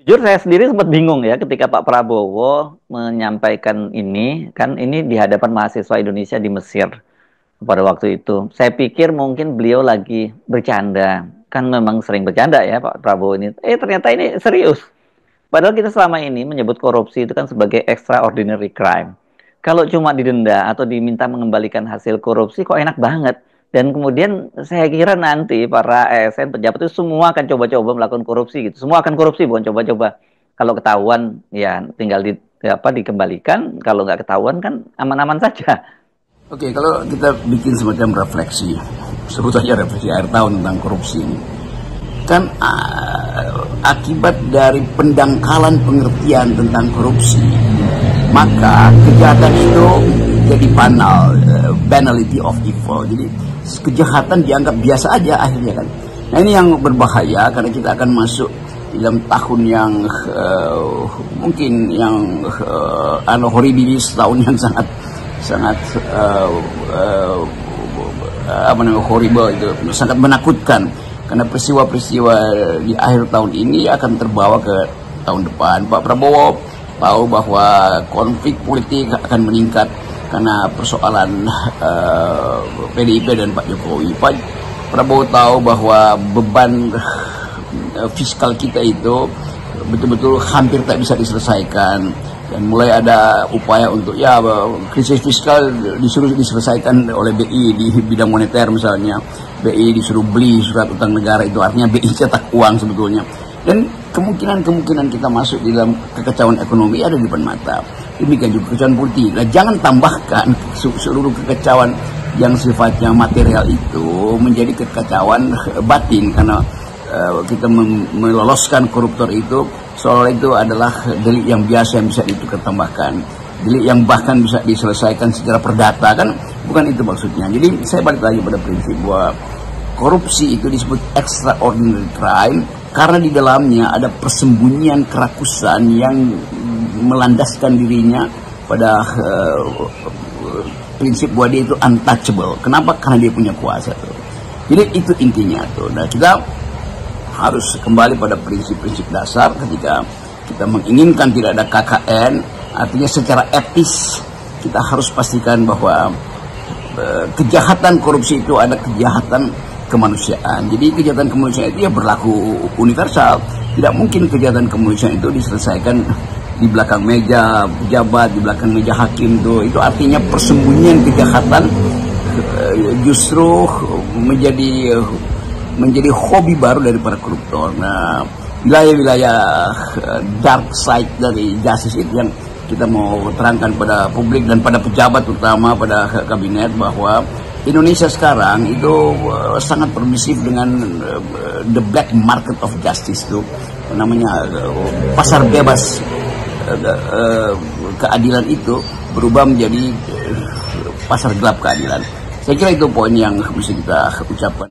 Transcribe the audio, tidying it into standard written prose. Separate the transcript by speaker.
Speaker 1: Jujur saya sendiri sempat bingung ya ketika Pak Prabowo menyampaikan ini, kan ini di hadapan mahasiswa Indonesia di Mesir pada waktu itu. Saya pikir mungkin beliau lagi bercanda. Kan memang sering bercanda ya Pak Prabowo ini. Ternyata ini serius. Padahal kita selama ini menyebut korupsi itu kan sebagai extraordinary crime. Kalau cuma didenda atau diminta mengembalikan hasil korupsi kok enak banget. Dan kemudian saya kira nanti para ASN pejabat itu semua akan coba-coba melakukan korupsi gitu. Semua akan korupsi bukan coba-coba. Kalau ketahuan ya tinggal dikembalikan. Kalau nggak ketahuan kan aman-aman saja.
Speaker 2: Oke, kalau kita bikin semacam refleksi, sebut saja refleksi akhir tahun tentang korupsi ini, kan akibat dari pendangkalan pengertian tentang korupsi, maka kejahatan itu jadi banal, banality of evil. Jadi kejahatan dianggap biasa aja akhirnya kan. Nah ini yang berbahaya karena kita akan masuk dalam tahun yang mungkin yang horribilis, tahun yang sangat horrible, itu sangat menakutkan karena peristiwa-peristiwa di akhir tahun ini akan terbawa ke tahun depan. Pak Prabowo tahu bahwa konflik politik akan meningkat karena persoalan PDIP dan Pak Jokowi. Pak Prabowo tahu bahwa beban fiskal kita itu betul-betul hampir tak bisa diselesaikan. Dan mulai ada upaya untuk krisis fiskal disuruh diselesaikan oleh BI di bidang moneter misalnya. BI disuruh beli surat utang negara, itu artinya BI cetak uang sebetulnya. Dan kemungkinan kita masuk di dalam kekacauan ekonomi ada di depan mata. Demikian juga kekacauan politik. Nah, jangan tambahkan seluruh kekacauan yang sifatnya material itu menjadi kekacauan batin karena kita meloloskan koruptor itu soal itu adalah delik yang biasa yang bisa ditambahkan, delik yang bahkan bisa diselesaikan secara perdata, kan bukan itu maksudnya. Jadi saya balik lagi pada prinsip bahwa korupsi itu disebut extraordinary crime karena di dalamnya ada persembunyian kerakusan yang melandaskan dirinya pada prinsip bahwa dia itu untouchable. Kenapa? Karena dia punya kuasa tuh. Jadi itu intinya tuh. Nah, kita harus kembali pada prinsip-prinsip dasar ketika kita menginginkan tidak ada KKN, artinya secara etis kita harus pastikan bahwa kejahatan korupsi itu ada kejahatan kemanusiaan. Jadi kejahatan kemanusiaan itu ya berlaku universal. Tidak mungkin kejahatan kemanusiaan itu diselesaikan di belakang meja pejabat, di belakang meja hakim tuh. Itu artinya persembunyian kejahatan justru menjadi hobi baru dari para koruptor. Nah, wilayah-wilayah dark side dari justice itu yang kita mau terangkan pada publik dan pada pejabat, terutama pada kabinet, bahwa Indonesia sekarang itu sangat permisif dengan the black market of justice itu, namanya pasar bebas keadilan itu berubah menjadi pasar gelap keadilan. Saya kira itu poin yang mesti kita ucapkan.